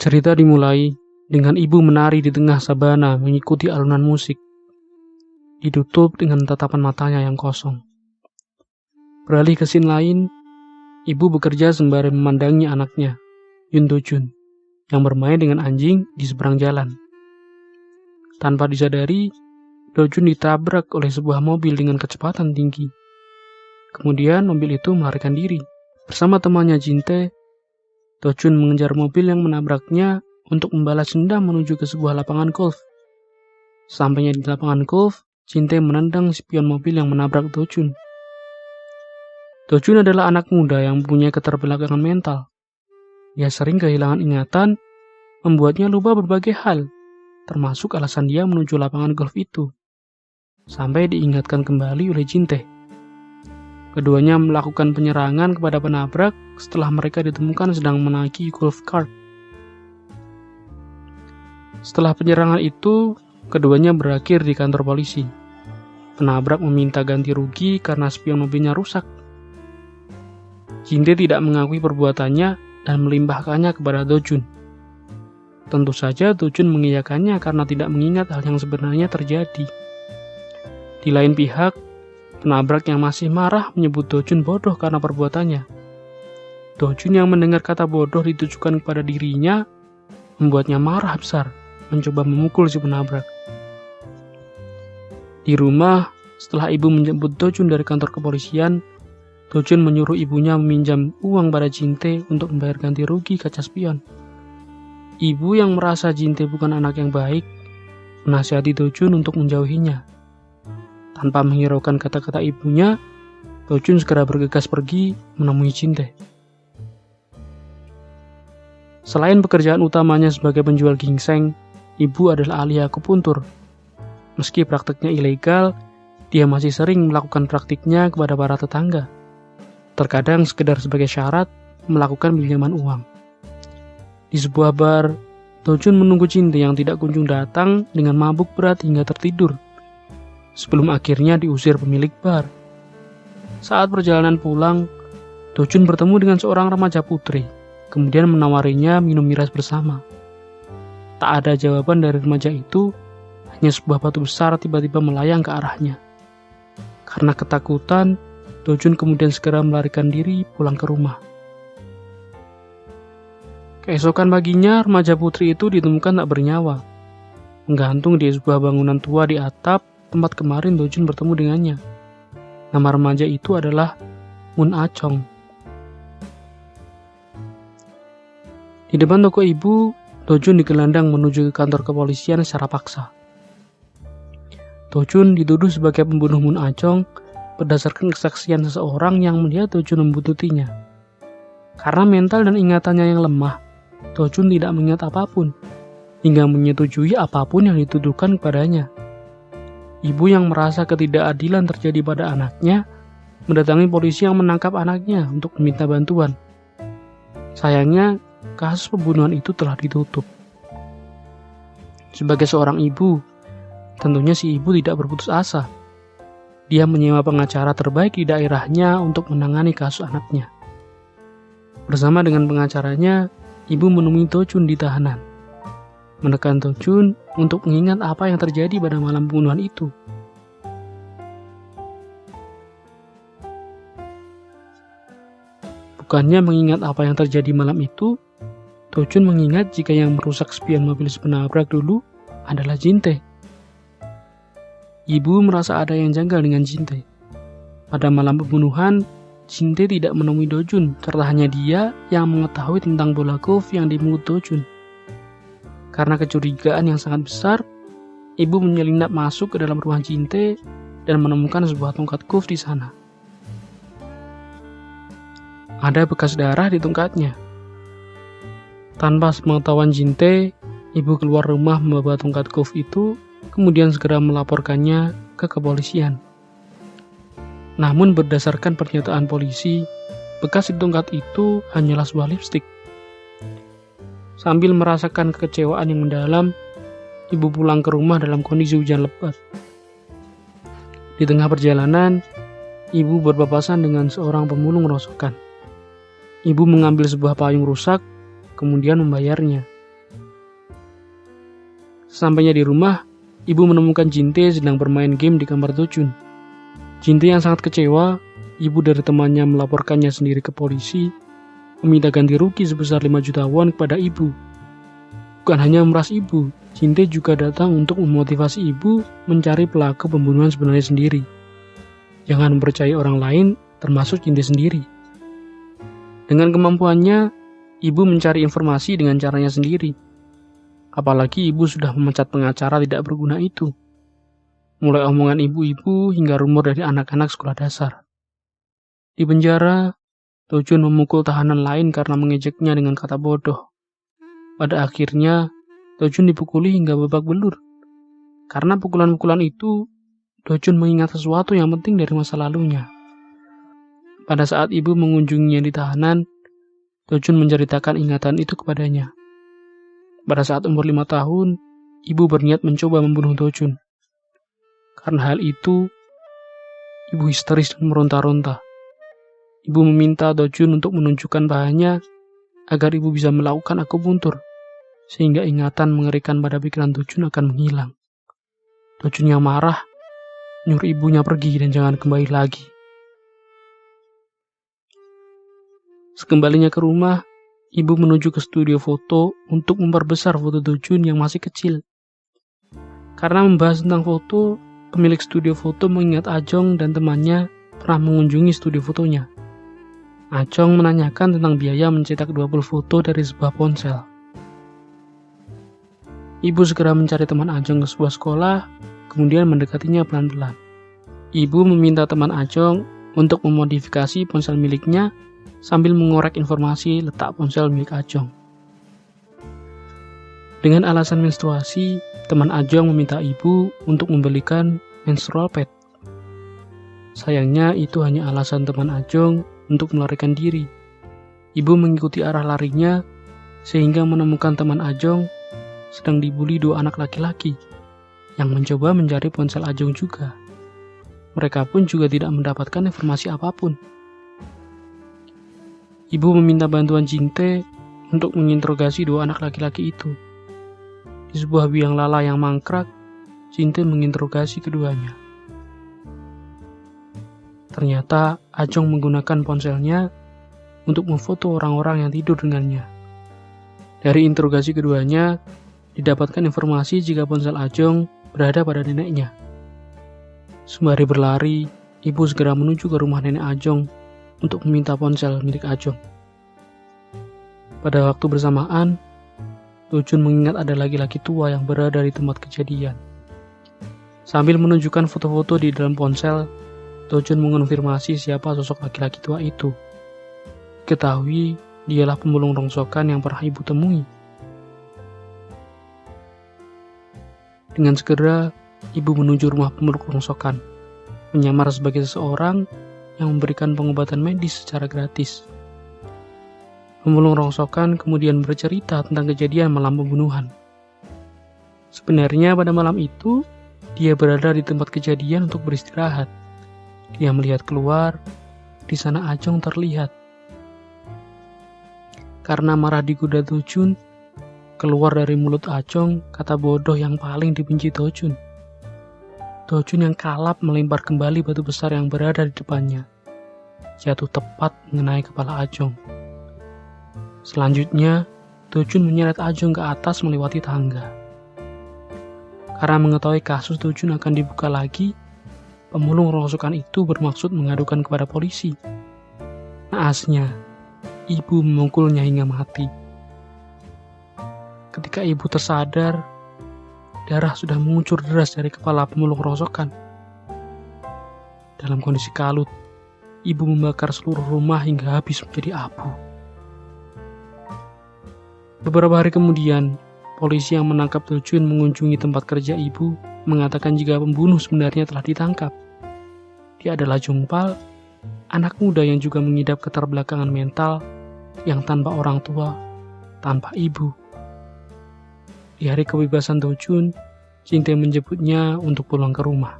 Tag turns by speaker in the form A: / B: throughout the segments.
A: Cerita dimulai dengan ibu menari di tengah sabana mengikuti alunan musik. Ditutup dengan tatapan matanya yang kosong. Beralih ke scene lain, ibu bekerja sembari memandangi anaknya, Yoon Do-jun, yang bermain dengan anjing di seberang jalan. Tanpa disadari, Do-jun ditabrak oleh sebuah mobil dengan kecepatan tinggi. Kemudian mobil itu melarikan diri. Bersama temannya Jin-tae, Do-jun mengejar mobil yang menabraknya untuk membalas dendam menuju ke sebuah lapangan golf. Sampainya di lapangan golf, Jin-tae menendang spion mobil yang menabrak Do-jun. Do-jun adalah anak muda yang mempunyai keterbelakangan mental. Dia sering kehilangan ingatan, membuatnya lupa berbagai hal, termasuk alasan dia menuju lapangan golf itu. Sampai diingatkan kembali oleh Jin-tae. Keduanya melakukan penyerangan kepada penabrak setelah mereka ditemukan sedang menaiki golf cart. Setelah penyerangan itu, keduanya berakhir di kantor polisi. Penabrak meminta ganti rugi karena spion mobilnya rusak. Jin-tae tidak mengakui perbuatannya dan melimpahkannya kepada Do-jun. Tentu saja Do-jun mengiyakannya karena tidak mengingat hal yang sebenarnya terjadi. Di lain pihak, penabrak yang masih marah menyebut Do-jun bodoh karena perbuatannya. Do-jun yang mendengar kata bodoh ditujukan kepada dirinya membuatnya marah besar, mencoba memukul si penabrak. Di rumah, setelah ibu menjemput Do-jun dari kantor kepolisian, Do-jun menyuruh ibunya meminjam uang pada Jin-tae untuk membayar ganti rugi kaca spion. Ibu yang merasa Jin-tae bukan anak yang baik, menasihati Do-jun untuk menjauhinya. Tanpa menghiraukan kata-kata ibunya, Do-jun segera bergegas pergi menemui Jin-tae. Selain pekerjaan utamanya sebagai penjual ginseng, ibu adalah ahli akupuntur. Meski prakteknya ilegal, dia masih sering melakukan praktiknya kepada para tetangga. Terkadang sekedar sebagai syarat melakukan pinjaman uang. Di sebuah bar, Do-jun menunggu Jin-tae yang tidak kunjung datang dengan mabuk berat hingga tertidur. Sebelum akhirnya diusir pemilik bar. Saat perjalanan pulang, Do-jun bertemu dengan seorang remaja putri, kemudian menawarinya minum miras bersama. Tak ada jawaban dari remaja itu, hanya sebuah batu besar tiba-tiba melayang ke arahnya. Karena ketakutan, Do-jun kemudian segera melarikan diri pulang ke rumah. Keesokan paginya, remaja putri itu ditemukan tak bernyawa, menggantung di sebuah bangunan tua di atap tempat kemarin Do-jun bertemu dengannya. Nama remaja itu adalah Moon Ah-chong. Di depan toko ibu, Do-jun digelandang menuju ke kantor kepolisian secara paksa. Do-jun dituduh sebagai pembunuh Moon Ah-chong berdasarkan kesaksian seseorang yang melihat Do-jun membuntutinya. Karena mental dan ingatannya yang lemah, Do-jun tidak mengingat apapun, hingga menyetujui apapun yang dituduhkan kepadanya. Ibu yang merasa ketidakadilan terjadi pada anaknya, mendatangi polisi yang menangkap anaknya untuk meminta bantuan. Sayangnya, kasus pembunuhan itu telah ditutup. Sebagai seorang ibu, tentunya si ibu tidak berputus asa. Dia menyewa pengacara terbaik di daerahnya untuk menangani kasus anaknya. Bersama dengan pengacaranya, ibu menemui Do-jun di tahanan. Menekan Do-jun untuk mengingat apa yang terjadi pada malam pembunuhan itu. Bukannya mengingat apa yang terjadi malam itu, Do-jun mengingat jika yang merusak spion mobil si penabrak dulu adalah Jin-tae. Ibu merasa ada yang janggal dengan Jin-tae. Pada malam pembunuhan, Jin-tae tidak menemui Do-jun, serta hanya dia yang mengetahui tentang bola golf yang dimungut Do-jun. Karena kecurigaan yang sangat besar, ibu menyelinap masuk ke dalam rumah Jin-tae dan menemukan sebuah tongkat golf di sana. Ada bekas darah di tongkatnya. Tanpa sepengetahuan Jin-tae, ibu keluar rumah membawa tongkat golf itu, kemudian segera melaporkannya ke kepolisian. Namun berdasarkan pernyataan polisi, bekas di tongkat itu hanyalah sebuah lipstik. Sambil merasakan kekecewaan yang mendalam, ibu pulang ke rumah dalam kondisi hujan lebat. Di tengah perjalanan, ibu berpapasan dengan seorang pemulung rongsokan. Ibu mengambil sebuah payung rusak, kemudian membayarnya. Sesampainya di rumah, ibu menemukan Jinte sedang bermain game di kamar Dojun. Jinte yang sangat kecewa, ibu dari temannya melaporkannya sendiri ke polisi, meminta ganti rugi sebesar 5 juta won kepada ibu. Bukan hanya memeras ibu, Jinte juga datang untuk memotivasi ibu mencari pelaku pembunuhan sebenarnya sendiri. Jangan mempercayai orang lain, termasuk Jinte sendiri. Dengan kemampuannya, ibu mencari informasi dengan caranya sendiri. Apalagi ibu sudah memecat pengacara tidak berguna itu. Mulai omongan ibu-ibu hingga rumor dari anak-anak sekolah dasar. Di penjara, Dojun memukul tahanan lain karena mengejeknya dengan kata bodoh. Pada akhirnya, Dojun dipukuli hingga babak belur. Karena pukulan-pukulan itu, Dojun mengingat sesuatu yang penting dari masa lalunya. Pada saat ibu mengunjunginya di tahanan, Dojun menceritakan ingatan itu kepadanya. Pada saat umur 5 tahun, ibu berniat mencoba membunuh Dojun. Karena hal itu, ibu histeris dan meronta-ronta. Ibu meminta Dojun untuk menunjukkan bahannya agar ibu bisa melakukan akupuntur, sehingga ingatan mengerikan pada pikiran Dojun akan menghilang. Dojun yang marah, nyuruh ibunya pergi dan jangan kembali lagi. Sekembalinya ke rumah, ibu menuju ke studio foto untuk memperbesar foto Dojun yang masih kecil. Karena membahas tentang foto, pemilik studio foto mengingat Ajong dan temannya pernah mengunjungi studio fotonya. Ajong menanyakan tentang biaya mencetak 20 foto dari sebuah ponsel. Ibu segera mencari teman Ajong ke sebuah sekolah, kemudian mendekatinya pelan-pelan. Ibu meminta teman Ajong untuk memodifikasi ponsel miliknya sambil mengorek informasi letak ponsel milik Ajong. Dengan alasan menstruasi, teman Ajong meminta ibu untuk membelikan menstrual pad. Sayangnya itu hanya alasan teman Ajong untuk melarikan diri. Ibu mengikuti arah larinya sehingga menemukan teman Ajong sedang dibully 2 anak laki-laki yang mencoba mencari ponsel Ajong juga. Mereka pun juga tidak mendapatkan informasi apapun. Ibu meminta bantuan Jinte untuk menginterogasi 2 anak laki-laki itu. Di sebuah biang lala yang mangkrak, Jinte menginterogasi keduanya. Ternyata Ajong menggunakan ponselnya untuk memfoto orang-orang yang tidur dengannya. Dari interogasi keduanya, didapatkan informasi jika ponsel Ajong berada pada neneknya. Sembari berlari, ibu segera menuju ke rumah nenek Ajong untuk meminta ponsel milik Ajong. Pada waktu bersamaan, Dojun mengingat ada laki-laki tua yang berada di tempat kejadian. Sambil menunjukkan foto-foto di dalam ponsel, Dojun mengonfirmasi siapa sosok laki-laki tua itu. Ketahui, dialah pemulung rongsokan yang pernah ibu temui. Dengan segera, ibu menuju rumah pemulung rongsokan, menyamar sebagai seseorang yang memberikan pengobatan medis secara gratis. Pemulung rongsokan kemudian bercerita tentang kejadian malam pembunuhan. Sebenarnya pada malam itu, dia berada di tempat kejadian untuk beristirahat. Dia melihat keluar, di sana Ajong terlihat. Karena marah digoda Dojun, keluar dari mulut Ajong kata bodoh yang paling dibenci Dojun. Dojun yang kalap melempar kembali batu besar yang berada di depannya. Jatuh tepat mengenai kepala Ajong. Selanjutnya, Dojun menyeret Ajong ke atas melewati tangga. Karena mengetahui kasus Dojun akan dibuka lagi, pemulung rongsokan itu bermaksud mengadukan kepada polisi. Naasnya, ibu memukulnya hingga mati. Ketika ibu tersadar, darah sudah mengucur deras dari kepala pemulung rongsokan. Dalam kondisi kalut, ibu membakar seluruh rumah hingga habis menjadi abu. Beberapa hari kemudian, polisi yang menangkap Dojun mengunjungi tempat kerja ibu mengatakan jika pembunuh sebenarnya telah ditangkap. Dia adalah Jungpal, anak muda yang juga mengidap keterbelakangan mental yang tanpa orang tua, tanpa ibu. Di hari kebebasan Dojun, Jinte menjemputnya untuk pulang ke rumah.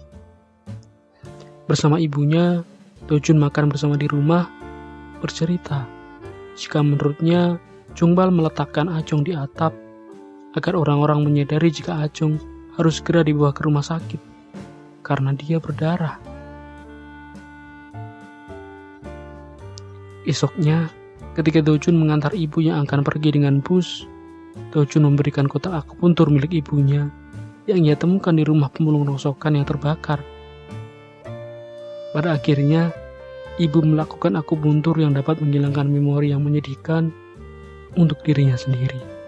A: Bersama ibunya, Dojun makan bersama di rumah, bercerita jika menurutnya Jungpal meletakkan Ajong di atap agar orang-orang menyadari jika Ajong harus segera dibawa ke rumah sakit karena dia berdarah. Esoknya, ketika Dojun mengantar ibu yang akan pergi dengan bus, Dojun memberikan kotak akupuntur milik ibunya yang ia temukan di rumah pemulung rongsokan yang terbakar. Pada akhirnya, ibu melakukan akupuntur yang dapat menghilangkan memori yang menyedihkan untuk dirinya sendiri.